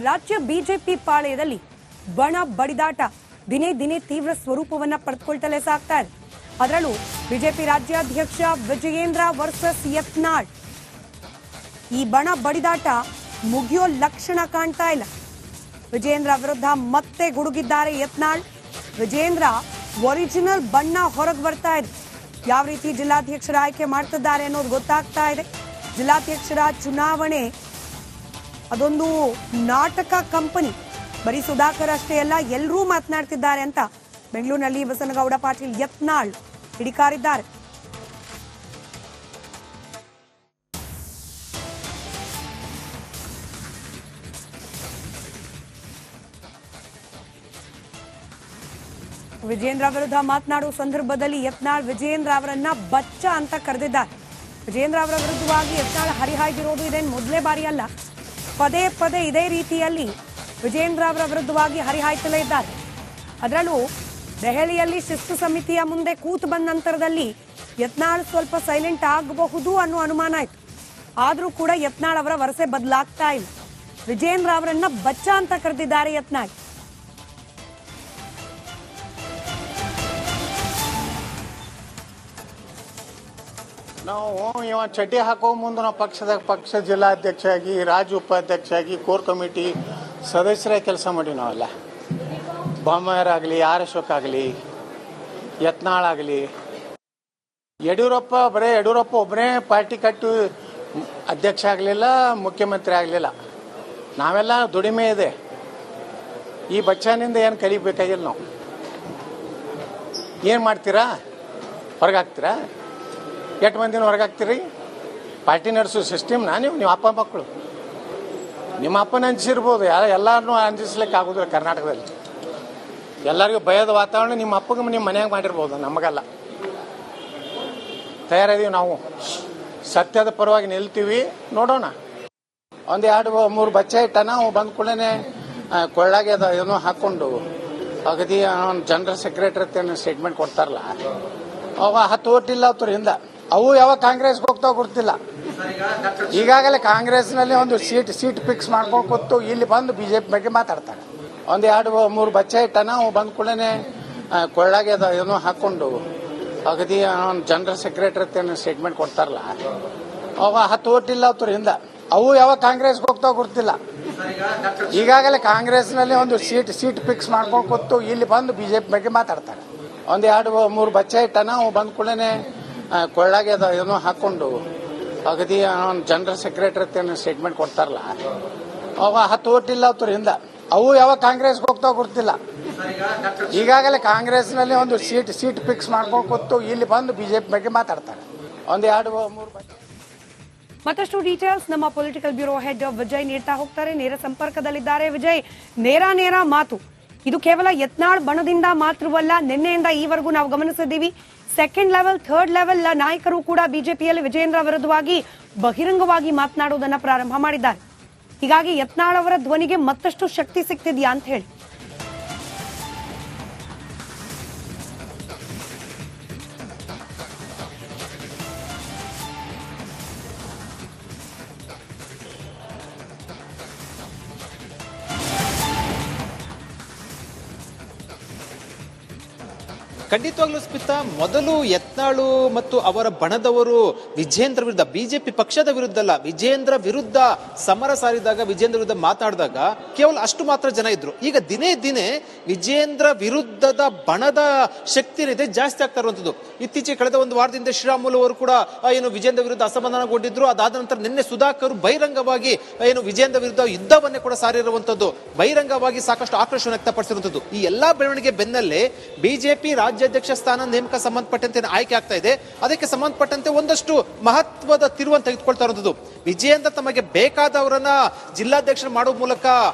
ರಾಜ್ಯ ಬಿಜೆಪಿ ಪಾಳೆಯದಲ್ಲಿ ಬಣ ಬಡಿದಾಟ ದಿನೇ ದಿನೇ ತೀವ್ರ ಸ್ವರೂಪವನ್ನ ಪಡೆದುಕೊಳ್ತಲೇ ಸಾಗ್ತಾ ಇದೆ. ಅದರಲ್ಲೂ ಬಿಜೆಪಿ ರಾಜ್ಯಾಧ್ಯಕ್ಷ ವಿಜಯೇಂದ್ರ ವರ್ಸಸ್ ಯತ್ನಾಳ್ ಈ ಬಣ ಬಡಿದಾಟ ಮುಗಿಯೋ ಲಕ್ಷಣ ಕಾಣ್ತಾ ಇಲ್ಲ. ವಿಜಯೇಂದ್ರ ವಿರುದ್ಧ ಮತ್ತೆ ಗುಡುಗಿದ್ದಾರೆ ಯತ್ನಾಳ್. ವಿಜಯೇಂದ್ರ ಒರಿಜಿನಲ್ ಬಣ್ಣ ಹೊರಗೆ ಬರ್ತಾ ಇದೆ. ಯಾವ ರೀತಿ ಜಿಲ್ಲಾಧ್ಯಕ್ಷರ ಆಯ್ಕೆ ಮಾಡ್ತಿದ್ದಾರೆ ಅನ್ನೋದು ಗೊತ್ತಾಗ್ತಾ ಇದೆ. ಜಿಲ್ಲಾಧ್ಯಕ್ಷರ ಚುನಾವಣೆ ಅದೊಂದು ನಾಟಕ ಕಂಪನಿ. ಬರೀ ಸುಧಾಕರ್ ಅಷ್ಟೇ ಅಲ್ಲ, ಎಲ್ಲರೂ ಮಾತನಾಡ್ತಿದ್ದಾರೆ ಅಂತ ಬೆಂಗಳೂರಿನಲ್ಲಿ ಬಸನಗೌಡ ಪಾಟೀಲ್ ಯತ್ನಾಳ್ ಕಿಡಿಕಾರಿದ್ದಾರೆ. ವಿಜಯೇಂದ್ರ ವಿರುದ್ಧ ಮಾತನಾಡುವ ಸಂದರ್ಭದಲ್ಲಿ ಯತ್ನಾಳ್ ವಿಜಯೇಂದ್ರ ಅವರನ್ನ ಬಚ್ಚ ಅಂತ ಕರೆದಿದ್ದಾರೆ. ವಿಜಯೇಂದ್ರ ಅವರ ವಿರುದ್ಧವಾಗಿ ಯತ್ನಾಳ್ ಹರಿಹಾಯ್ದಿರೋದು ಇದೇನು ಮೊದಲೇ ಬಾರಿ ಅಲ್ಲ. ಪದೇ ಪದೇ ಇದೇ ರೀತಿಯಲ್ಲಿ ವಿಜಯೇಂದ್ರ ಅವರ ವಿರುದ್ಧವಾಗಿ ಹರಿಹಾಯ್ತಲೇ ಇದ್ದಾರೆ. ಅದರಲ್ಲೂ ದೆಹಲಿಯಲ್ಲಿ ಶಿಸ್ತು ಸಮಿತಿಯ ಮುಂದೆ ಕೂತು ಬಂದ ನಂತರದಲ್ಲಿ ಯತ್ನಾಳ್ ಸ್ವಲ್ಪ ಸೈಲೆಂಟ್ ಆಗಬಹುದು ಅನ್ನೋ ಅನುಮಾನ ಆಯ್ತು. ಆದರೂ ಕೂಡ ಯತ್ನಾಳ್ ಅವರ ವರಸೆ ಬದಲಾಗ್ತಾ ಇಲ್ಲ. ವಿಜಯೇಂದ್ರ ಅವರನ್ನ ಬಚ್ಚ ಅಂತ ಕರೆದಿದ್ದಾರೆ ಯತ್ನಾಳ್. ನಾವು ಇವ ಚಡ್ಡಿ ಹಾಕೋ ಮುಂದೆ ನಾವು ಪಕ್ಷ ಜಿಲ್ಲಾಧ್ಯಕ್ಷ ಆಗಿ ರಾಜ್ಯ ಉಪಾಧ್ಯಕ್ಷ ಆಗಿ ಕೋರ್ ಕಮಿಟಿ ಸದಸ್ಯರಾಗಿ ಕೆಲಸ ಮಾಡಿ ನಾವೆಲ್ಲ ಬೊಮ್ಮಾಯರಾಗಲಿ ಆರ್ ಅಶೋಕ್ ಆಗಲಿ ಯತ್ನಾಳ್ ಆಗಲಿ ಯಡಿಯೂರಪ್ಪ ಒಬ್ಬರೇ ಪಾರ್ಟಿ ಕಟ್ಟು ಅಧ್ಯಕ್ಷ ಆಗಲಿಲ್ಲ, ಮುಖ್ಯಮಂತ್ರಿ ಆಗಲಿಲ್ಲ. ನಾವೆಲ್ಲ ದುಡಿಮೆ ಇದೆ. ಈ ಬಚ್ಚನಿಂದ ಏನು ಕಲಿಬೇಕಾಗಿಲ್ಲ. ನಾವು ಏನು ಮಾಡ್ತೀರಾ? ಹೊರಗಾಗ್ತೀರಾ? ಎಷ್ಟು ಮಂದಿನ ಹೊರಗಾಗ್ತೀರಿ? ಪಾರ್ಟಿ ನಡೆಸೋ ಸಿಸ್ಟಮ್ನ ನೀವು ಅಪ್ಪ ಮಕ್ಕಳು ನಿಮ್ಮ ಅಪ್ಪನ ಅಂಜಿಸಿರ್ಬೋದು, ಎಲ್ಲರನ್ನೂ ಅಂಜಿಸ್ಲಿಕ್ಕೆ ಆಗೋದಿಲ್ಲ. ಕರ್ನಾಟಕದಲ್ಲಿ ಎಲ್ಲರಿಗೂ ಭಯದ ವಾತಾವರಣ ನಿಮ್ಮ ಅಪ್ಪಗೆ ನಿಮ್ಮ ಮನ್ಯಾಗ ಮಾಡಿರ್ಬೋದು, ನಮಗಲ್ಲ. ತಯಾರಿದೀವಿ ನಾವು, ಸತ್ಯದ ಪರವಾಗಿ ನಿಲ್ತೀವಿ. ನೋಡೋಣ. ಒಂದು 2-3 ಬಚ್ಚ ಇಟ್ಟಾನ ಅವು ಬಂದ ಕೂಡಲೇ ಕೊಳ್ಳಾಗೆ ಅದು ಏನೋ ಹಾಕ್ಕೊಂಡು ಅಗದಿ ಜನರಲ್ ಸೆಕ್ರೆಟರಿ ಅಂತ ಸ್ಟೇಟ್ಮೆಂಟ್ ಕೊಡ್ತಾರಲ್ಲ, ಅವ 10 ಓಟ್ ಇಲ್ಲ ಅವ್ರಿಂದ. ಅವು ಯಾವಾಗ ಕಾಂಗ್ರೆಸ್ಗೆ ಹೋಗ್ತಾವ ಗೊತ್ತಿಲ್ಲ. ಈಗಾಗಲೇ ಕಾಂಗ್ರೆಸ್ನಲ್ಲಿ ಒಂದು ಸೀಟ್ ಫಿಕ್ಸ್ ಮಾಡ್ಕೊಂಡು ಕೂತು ಇಲ್ಲಿ ಬಂದು ಬಿಜೆಪಿ ಬಗ್ಗೆ ಮಾತಾಡ್ತಾರೆ. ಒಂದು 2-3 ಬಚ್ಚ ಇಟ್ಟಾನ ಅವು ಬಂದ ಕೂಡಲೇ ಕೊಳ್ಳಾಗೆ ಅದು ಏನೋ ಹಾಕ್ಕೊಂಡು ಅಗದಿ ಜನರಲ್ ಸೆಕ್ರೆಟರಿ ಅಂತ ಸ್ಟೇಟ್ಮೆಂಟ್ ಕೊಡ್ತಾರಲ್ಲ, ಅವ 10 ಓಟ್ ಇಲ್ಲ ಅವ್ರಿಂದ. ಅವು ಯಾವಾಗ ಕಾಂಗ್ರೆಸ್ಗೆ ಹೋಗ್ತಾವ ಗೊತ್ತಿಲ್ಲ. ಈಗಾಗಲೇ ಕಾಂಗ್ರೆಸ್ನಲ್ಲಿ ಒಂದು ಸೀಟ್ ಫಿಕ್ಸ್ ಮಾಡ್ಕೊಂಡು ಕೂತು ಇಲ್ಲಿ ಬಂದು ಬಿಜೆಪಿ ಬಗ್ಗೆ ಮಾತಾಡ್ತಾರೆ. ಒಂದು 2-3 ಬಚ್ಚ ಇಟ್ಟಾನ ಅವು ಬಂದ ಕೂಡಲೇ ಕೊಳ್ಳಾಗೆ ಅದು ಏನೋ ಹಾಕ್ಕೊಂಡು ಅಗದಿ ಜನರಲ್ ಸೆಕ್ರೆಟರಿ ಅಂತ ಸ್ಟೇಟ್ಮೆಂಟ್ ಕೊಡ್ತಾರಲ್ಲ, ಅವ 10 ಓಟ್ ಇಲ್ಲ ಅವ್ರಿಂದ. ಅವು ಯಾವಾಗ ಕಾಂಗ್ರೆಸ್ಗೆ ಹೋಗ್ತಾವ ಗೊತ್ತಿಲ್ಲ. ಈಗಾಗಲೇ ಕಾಂಗ್ರೆಸ್ನಲ್ಲಿ ಒಂದು ಸೀಟ್ ಫಿಕ್ಸ್ ಮಾಡ್ಕೊಂಡು ಕೂತು ಇಲ್ಲಿ ಬಂದು ಬಿಜೆಪಿ ಬಗ್ಗೆ ಮಾತಾಡ್ತಾರೆ. ಒಂದು 2-3 ಬಚ್ಚ. ಮತ್ತಷ್ಟು ಡೀಟೇಲ್ಸ್ ನಮ್ಮ ಪೊಲಿಟಿಕಲ್ ಬ್ಯೂರೋ ಹೆಡ್ ವಿಜಯ್ ನೀಡ್ತಾ ಹೋಗ್ತಾರೆ. ನೇರ ಸಂಪರ್ಕದಲ್ಲಿದ್ದಾರೆ. ವಿಜಯ್, ನೇರ ಮಾತು. ಇದು ಕೇವಲ ಯತ್ನಾಳ್ ಬಣದಿಂದ ಮಾತ್ರವಲ್ಲ, ನಿನ್ನೆಯಿಂದ ಈವರೆಗೂ ನಾವು ಗಮನಿಸಿದ್ದೀವಿ ಸೆಕೆಂಡ್ ಲೆವೆಲ್, ಥರ್ಡ್ ಲೆವೆಲ್ ನಾಯಕರು ಕೂಡ ಬಿಜೆಪಿಯಲ್ಲಿ ವಿಜಯೇಂದ್ರ ವಿರುದ್ಧವಾಗಿ ಬಹಿರಂಗವಾಗಿ ಮಾತನಾಡುವುದನ್ನು ಪ್ರಾರಂಭ ಮಾಡಿದ್ದಾರೆ. ಹೀಗಾಗಿ ಯತ್ನಾಳ್ ಅವರ ಧ್ವನಿಗೆ ಮತ್ತಷ್ಟು ಶಕ್ತಿ ಸಿಗ್ತಿದ್ಯಾ ಅಂತ ಹೇಳಿ? ಖಂಡಿತವಾಗ್ಲೂ ಸ್ಮಿತಾ, ಮೊದಲು ಯತ್ನಾಳು ಮತ್ತು ಅವರ ಬಣದವರು ವಿಜೇಂದ್ರ ವಿರುದ್ಧ, ಬಿಜೆಪಿ ಪಕ್ಷದ ವಿರುದ್ಧ ಅಲ್ಲ, ವಿಜೇಂದ್ರ ವಿರುದ್ಧ ಸಮರ ಸಾರಿದಾಗ, ವಿಜೇಂದ್ರ ವಿರುದ್ಧ ಮಾತಾಡಿದಾಗ ಕೇವಲ ಅಷ್ಟು ಮಾತ್ರ ಜನ ಇದ್ರು. ಈಗ ದಿನೇ ದಿನೇ ವಿಜೇಂದ್ರ ವಿರುದ್ಧದ ಬಣದ ಶಕ್ತಿ ಏನಿದೆ ಜಾಸ್ತಿ ಆಗ್ತಾ ಇರುವಂತದ್ದು. ಇತ್ತೀಚೆಗೆ ಕಳೆದ ಒಂದು ವಾರದಿಂದ ಶ್ರೀರಾಮುಲು ಅವರು ಕೂಡ ಏನು ವಿಜೇಂದ್ರ ವಿರುದ್ಧ ಅಸಮಾಧಾನಗೊಂಡಿದ್ರು. ಅದಾದ ನಂತರ ನಿನ್ನೆ ಸುಧಾಕರ್ ಬಹಿರಂಗವಾಗಿ ಏನು ವಿಜೇಂದ್ರ ವಿರುದ್ಧ ಯುದ್ಧವನ್ನೇ ಕೂಡ ಸಾರಿರುವಂತದ್ದು, ಬಹಿರಂಗವಾಗಿ ಸಾಕಷ್ಟು ಆಕ್ರೋಶ ವ್ಯಕ್ತಪಡಿಸಿರುವಂತದ್ದು. ಈ ಎಲ್ಲಾ ಬೆಳವಣಿಗೆ ಬೆನ್ನಲ್ಲೇ ಬಿಜೆಪಿ ರಾಜ್ಯಾಧ್ಯಕ್ಷ ಸ್ಥಾನ ನೇಮಕ ಸಂಬಂಧಪಟ್ಟಂತೆ ಆಯ್ಕೆ ಆಗ್ತಾ ಇದೆ. ಅದಕ್ಕೆ ಸಂಬಂಧಪಟ್ಟಂತೆ ಒಂದಷ್ಟು ಮಹತ್ವದ ತಿರುವನ್ನು ತೆಗೆದುಕೊಳ್ತಾ ಇರುವಂತದ್ದು. ವಿಜಯೇಂದ್ರ ತಮಗೆ ಬೇಕಾದವರನ್ನ ಜಿಲ್ಲಾಧ್ಯಕ್ಷರು ಮಾಡುವ ಮೂಲಕ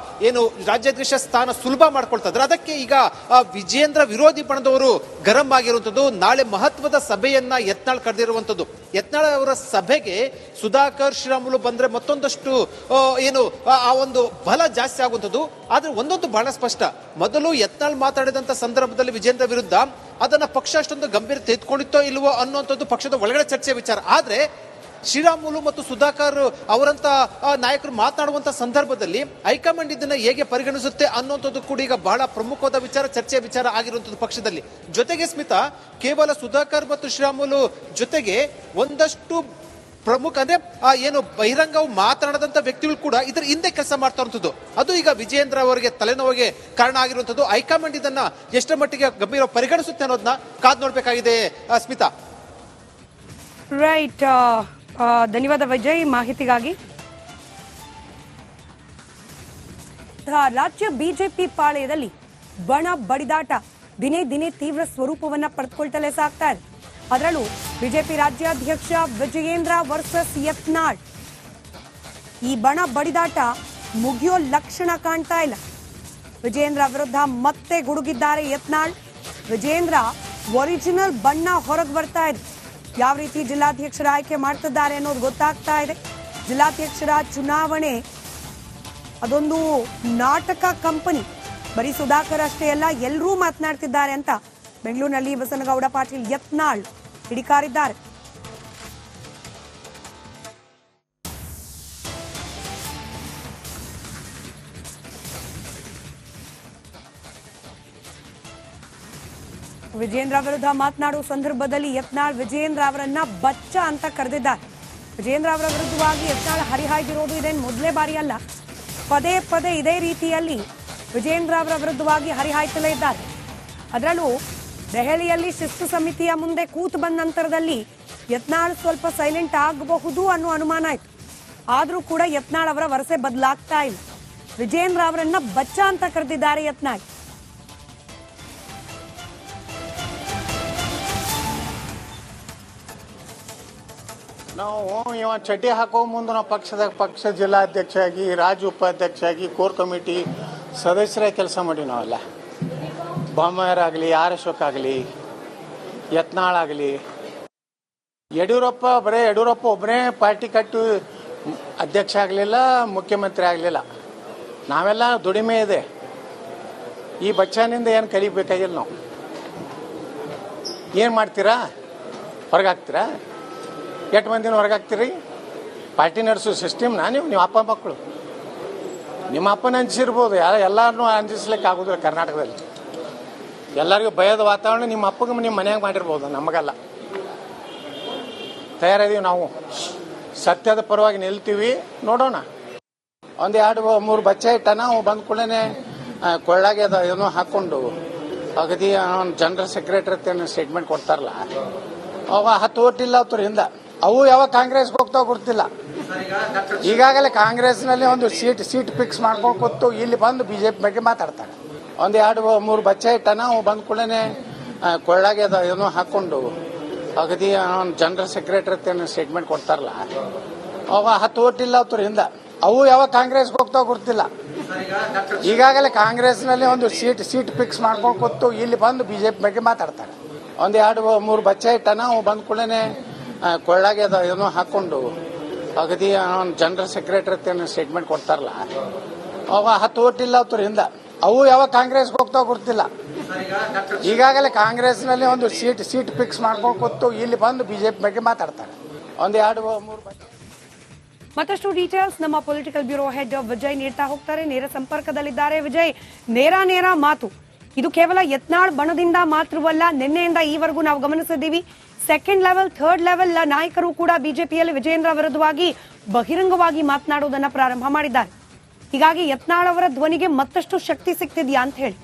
ಏನು ರಾಜ್ಯಾಧ್ಯಕ್ಷ ಸ್ಥಾನ ಸುಲಭ ಮಾಡ್ಕೊಳ್ತಾ ಇದ್ದಾರೆ. ಅದಕ್ಕೆ ಈಗ ವಿಜಯೇಂದ್ರ ವಿರೋಧಿ ಬಣದವರು ಗರಂ ಆಗಿರುವಂತದ್ದು. ನಾಳೆ ಮಹತ್ವದ ಸಭೆಯನ್ನ ಯತ್ನಾಳ್ ಕರೆದಿರುವಂತದ್ದು. ಯತ್ನಾಳ್ ಅವರ ಸಭೆಗೆ ಸುಧಾಕರ್, ಶ್ರೀರಾಮುಲು ಬಂದ್ರೆ ಮತ್ತೊಂದಷ್ಟು ಏನು ಆ ಒಂದು ಬಲ ಜಾಸ್ತಿ ಆಗುವಂಥದ್ದು. ಆದ್ರೆ ಒಂದೊಂದು ಬಹಳ ಸ್ಪಷ್ಟ. ಮೊದಲು ಯತ್ನಾಳ್ ಮಾತಾಡಿದಂತ ಸಂದರ್ಭದಲ್ಲಿ ವಿಜೇಂದ್ರ ವಿರುದ್ಧ ಅದನ್ನ ಪಕ್ಷ ಅಷ್ಟೊಂದು ಗಂಭೀರ ತೆಗೆದುಕೊಂಡಿತ್ತೋ ಇಲ್ವೋ ಅನ್ನುವಂಥದ್ದು ಪಕ್ಷದ ಒಳಗಡೆ ಚರ್ಚೆ ವಿಚಾರ. ಆದ್ರೆ ಶ್ರೀರಾಮುಲು ಮತ್ತು ಸುಧಾಕರ್ ಅವರಂತ ನಾಯಕರು ಮಾತನಾಡುವಂತ ಸಂದರ್ಭದಲ್ಲಿ ಹೈಕಮಾಂಡ್ ಇದನ್ನ ಹೇಗೆ ಪರಿಗಣಿಸುತ್ತೆ ಅನ್ನುವಂಥದ್ದು ಕೂಡ ಈಗ ಬಹಳ ಪ್ರಮುಖವಾದ ವಿಚಾರ, ಚರ್ಚೆಯ ವಿಚಾರ ಆಗಿರುವಂತದ್ದು ಪಕ್ಷದಲ್ಲಿ. ಜೊತೆಗೆ ಸ್ಮಿತಾ, ಕೇವಲ ಸುಧಾಕರ್ ಮತ್ತು ಶ್ರೀರಾಮುಲು ಜೊತೆಗೆ ಒಂದಷ್ಟು ಪ್ರಮುಖ ಅಂದ್ರೆ ಏನು ಬಹಿರಂಗವು ಮಾತನಾಡದಂತ ವ್ಯಕ್ತಿಗಳು ಕೂಡ ಇದರ ಹಿಂದೆ ಕೆಲಸ ಮಾಡ್ತಾ ಇರುವಂತದ್ದು, ಅದು ಈಗ ವಿಜಯೇಂದ್ರ ಅವರಿಗೆ ತಲೆನೋವಿಗೆ ಕಾರಣ ಆಗಿರುವಂತದ್ದು. ಹೈಕಮಾಂಡ್ ಇದನ್ನ ಎಷ್ಟರ ಮಟ್ಟಿಗೆ ಗಂಭೀರ ಪರಿಗಣಿಸುತ್ತೆ ಅನ್ನೋದನ್ನ ಕಾದ್ ನೋಡ್ಬೇಕಾಗಿದೆ ಸ್ಮಿತಾ. ರೈಟ್, ಧನ್ಯವಾದ ವಿಜಯ್ ಮಾಹಿತಿಗಾಗಿ. ರಾಜ್ಯ ಬಿಜೆಪಿ ಪಾಳೆಯದಲ್ಲಿ ಬಣ ಬಡಿದಾಟ ದಿನೇ ದಿನೇ ತೀವ್ರ ಸ್ವರೂಪವನ್ನ ಪಡೆದುಕೊಳ್ತಲೇ ಸಾಗ್ತಾ ಇದೆ. ಅದರಲ್ಲೂ ಬಿಜೆಪಿ ರಾಜ್ಯಾಧ್ಯಕ್ಷ ವಿಜಯೇಂದ್ರ ವರ್ಸಸ್ ಯತ್ನಾಳ್. ಈ ಬಣ ಬಡಿದಾಟ ಮುಗಿಯೋ ಲಕ್ಷಣ ಕಾಣ್ತಾ ಇಲ್ಲ. ವಿಜಯೇಂದ್ರ ವಿರುದ್ಧ ಮತ್ತೆ ಗುಡುಗಿದ್ದಾರೆ ಯತ್ನಾಳ್. ವಿಜಯೇಂದ್ರ ಒರಿಜಿನಲ್ ಬಣ್ಣ ಹೊರಗೆ ಬರ್ತಾ ಇದೆ. ಯಾವ ರೀತಿ ಜಿಲ್ಲಾಧ್ಯಕ್ಷರ ಆಯ್ಕೆ ಮಾಡ್ತಿದ್ದಾರೆ ಅನ್ನೋದು ಗೊತ್ತಾಗ್ತಾ ಇದೆ. ಜಿಲ್ಲಾಧ್ಯಕ್ಷರ ಚುನಾವಣೆ ಅದೊಂದು ನಾಟಕ ಕಂಪನಿ. ಬರೀ ಸುಧಾಕರ್ ಅಷ್ಟೇ ಅಲ್ಲ, ಎಲ್ಲರೂ ಮಾತನಾಡ್ತಿದ್ದಾರೆ ಅಂತ ಬೆಂಗಳೂರಿನಲ್ಲಿ ಬಸನಗೌಡ ಪಾಟೀಲ್ ಯತ್ನಾಳ್ ಕಿಡಿಕಾರಿದ್ದಾರೆ. ವಿಜಯೇಂದ್ರ ವಿರುದ್ಧ ಮಾತನಾಡುವ ಸಂದರ್ಭದಲ್ಲಿ ಯತ್ನಾಳ್ ವಿಜಯೇಂದ್ರ ಅವರನ್ನ ಬಚ್ಚ ಅಂತ ಕರೆದಿದ್ದಾರೆ. ವಿಜಯೇಂದ್ರ ಅವರ ವಿರುದ್ಧವಾಗಿ ಯತ್ನಾಳ್ ಹರಿಹಾಯ್ದಿರೋದು ಇದೇನು ಮೊದಲೇ ಬಾರಿ ಅಲ್ಲ. ಪದೇ ಪದೇ ಇದೇ ರೀತಿಯಲ್ಲಿ ವಿಜಯೇಂದ್ರ ಅವರ ವಿರುದ್ಧವಾಗಿ ಹರಿಹಾಯ್ತಲೇ ಇದ್ದಾರೆ. ಅದರಲ್ಲೂ ದೆಹಲಿಯಲ್ಲಿ ಶಿಸ್ತು ಸಮಿತಿಯ ಮುಂದೆ ಕೂತು ಬಂದ ನಂತರದಲ್ಲಿ ಯತ್ನಾಳ್ ಸ್ವಲ್ಪ ಸೈಲೆಂಟ್ ಆಗಬಹುದು ಅನ್ನೋ ಅನುಮಾನ ಆಯ್ತು. ಆದ್ರೂ ಕೂಡ ಯತ್ನಾಳ್ ಅವರ ವರಸೆ ಬದಲಾಗ್ತಾ ಇಲ್ಲ. ವಿಜಯೇಂದ್ರ ಅವರನ್ನ ಬಚ್ಚ ಅಂತ ಕರೆದಿದ್ದಾರೆ ಯತ್ನಾಳ್. ನಾವು ಇವ ಚಡ್ಡಿ ಹಾಕೋ ಮುಂದೆ ನಾವು ಪಕ್ಷ ಜಿಲ್ಲಾಧ್ಯಕ್ಷ ಆಗಿ, ರಾಜ್ಯ ಉಪಾಧ್ಯಕ್ಷ ಆಗಿ, ಕೋರ್ ಕಮಿಟಿ ಸದಸ್ಯರೇ ಕೆಲಸ ಮಾಡಿ ನಾವೆಲ್ಲ. ಬೊಮ್ಮಾಯರಾಗಲಿ, ಆರ್ ಅಶೋಕ್ ಆಗಲಿ, ಯತ್ನಾಳ್ ಆಗಲಿ, ಯಡಿಯೂರಪ್ಪ ಒಬ್ಬರೇ ಪಾರ್ಟಿ ಕಟ್ಟು ಅಧ್ಯಕ್ಷ ಆಗಲಿಲ್ಲ, ಮುಖ್ಯಮಂತ್ರಿ ಆಗಲಿಲ್ಲ. ನಾವೆಲ್ಲ ದುಡಿಮೆ ಇದೆ. ಈ ಬಚ್ಚನಿಂದ ಏನು ಕಲಿಬೇಕಾಗಿಲ್ಲ. ನಾವು ಏನು ಮಾಡ್ತೀರಾ? ಹೊರಗಾಗ್ತೀರಾ? ಎಷ್ಟು ಮಂದಿನ ಹೊರಗಾಗ್ತೀರಿ? ಪಾರ್ಟಿ ನಡೆಸೋ ಸಿಸ್ಟಮ್ನ ನೀವು ಅಪ್ಪ ಮಕ್ಕಳು. ನಿಮ್ಮ ಅಪ್ಪನ ಅಂಜಿಸಿರ್ಬೋದು, ಎಲ್ಲರನ್ನೂ ಅಂಜಿಸ್ಲಿಕ್ಕೆ ಆಗೋದಿಲ್ಲ. ಕರ್ನಾಟಕದಲ್ಲಿ ಎಲ್ಲರಿಗೂ ಭಯದ ವಾತಾವರಣ ನಿಮ್ಮ ಅಪ್ಪಗೆ ನಿಮ್ಮ ಮನ್ಯಾಗ ಮಾಡಿರ್ಬೋದು, ನಮಗಲ್ಲ. ತಯಾರಿದೀವಿ ನಾವು, ಸತ್ಯದ ಪರವಾಗಿ ನಿಲ್ತೀವಿ. ನೋಡೋಣ. ಒಂದು 2-3 ಬಚ್ಚೆ ಇಟ್ಟನ ಅವು ಬಂದ ಕೂಡಲೇ ಕೊಳ್ಳಾಗೆ ಏನೋ ಹಾಕ್ಕೊಂಡು ಅಗದಿ ಜನರಲ್ ಸೆಕ್ರೆಟರಿ ಸ್ಟೇಟ್ಮೆಂಟ್ ಕೊಡ್ತಾರಲ್ಲ, ಅವ 10 ಓಟ್ ಇಲ್ಲ ಅವ್ರ ಹಿಂದ. ಅವು ಯಾವಾಗ ಕಾಂಗ್ರೆಸ್ಗೆ ಹೋಗ್ತಾವ ಗೊತ್ತಿಲ್ಲ. ಈಗಾಗಲೇ ಕಾಂಗ್ರೆಸ್ನಲ್ಲಿ ಒಂದು ಸೀಟ್ ಫಿಕ್ಸ್ ಮಾಡ್ಕೊಂಡು ಕೂತು ಇಲ್ಲಿ ಬಂದು ಬಿಜೆಪಿ ಬಗ್ಗೆ ಮಾತಾಡ್ತಾರೆ. ಒಂದು 2-3 ಬಚ್ಚೆ ಇಟ್ಟನ ಅವು ಬಂದ ಕೂಡಲೇ ಕೊಳ್ಳಾಗೆ ಏನೋ ಹಾಕ್ಕೊಂಡು ಅಗದಿ ಜನರಲ್ ಸೆಕ್ರೆಟರಿ ಸ್ಟೇಟ್ಮೆಂಟ್ ಕೊಡ್ತಾರಲ್ಲ, ಅವ 10 ಓಟ್ ಇಲ್ಲ ಅವ್ರ ಹಿಂದ. ಅವು ಯಾವಾಗ ಕಾಂಗ್ರೆಸ್ಗೆ ಹೋಗ್ತಾವ ಗೊತ್ತಿಲ್ಲ. ಈಗಾಗಲೇ ಕಾಂಗ್ರೆಸ್ನಲ್ಲಿ ಒಂದು ಸೀಟ್ ಫಿಕ್ಸ್ ಮಾಡ್ಕೊಂಡು ಕೂತು ಇಲ್ಲಿ ಬಂದು ಬಿಜೆಪಿ ಬಗ್ಗೆ ಮಾತಾಡ್ತಾರೆ. ಒಂದು 2-3 ಬಚ್ಚೆ ಇಟ್ಟನ ಅವು ಬಂದ ಕೂಡಲೇ ಕೊಳ್ಳಾಗೆ ಏನೋ ಹಾಕ್ಕೊಂಡು ಅಗದಿ ಜನರಲ್ ಸೆಕ್ರೆಟರಿ ಸ್ಟೇಟ್ಮೆಂಟ್ ಕೊಡ್ತಾರಲ್ಲ, ಅವ 10 ಓಟ್ ಇಲ್ಲ ಅವ್ರ ಹಿಂದ. ಅವು ಯಾವಾಗ ಕಾಂಗ್ರೆಸ್ಗೆ ಹೋಗ್ತಾವ ಗೊತ್ತಿಲ್ಲ. ಈಗಾಗಲೇ ಕಾಂಗ್ರೆಸ್ನಲ್ಲಿ ಒಂದು ಸೀಟ್ ಫಿಕ್ಸ್ ಮಾಡ್ಕೊಂಡು ಕೂತು ಇಲ್ಲಿ ಬಂದು ಬಿಜೆಪಿ ಬಗ್ಗೆ ಮಾತಾಡ್ತಾರೆ. ಒಂದು 2-3 ಬಚ್ಚೆ. ಮತ್ತಷ್ಟು ಡೀಟೇಲ್ಸ್ ನಮ್ಮ ಪೊಲಿಟಿಕಲ್ ಬ್ಯೂರೋ ಹೆಡ್ ವಿಜಯ್ ನೀಡ್ತಾ ಹೋಗ್ತಾರೆ. ನೇರ ಸಂಪರ್ಕದಲ್ಲಿದ್ದಾರೆ. ವಿಜಯ್, ನೇರ ಮಾತು. ಇದು ಕೇವಲ ಯತ್ನಾಳ್ ಬಣದಿಂದ ಮಾತ್ರವಲ್ಲ, ನಿನ್ನೆಯಿಂದ ಈವರೆಗೂ ನಾವು ಗಮನಿಸಿದ್ದೀವಿ ಸೆಕೆಂಡ್ ಲೆವೆಲ್, ಥರ್ಡ್ ಲೆವೆಲ್ ನಾಯಕರು ಕೂಡ ಬಿಜೆಪಿಯಲ್ಲಿ ವಿಜಯೇಂದ್ರ ವಿರುದ್ಧವಾಗಿ ಬಹಿರಂಗವಾಗಿ ಮಾತನಾಡುವುದನ್ನು ಪ್ರಾರಂಭ ಮಾಡಿದ್ದಾರೆ. ಹೀಗಾಗಿ ಯತ್ನಾಳ್ ಅವರ ಧ್ವನಿಗೆ ಮತ್ತಷ್ಟು ಶಕ್ತಿ ಸಿಗ್ತಿದ್ಯಾ ಅಂತ ಹೇಳಿ?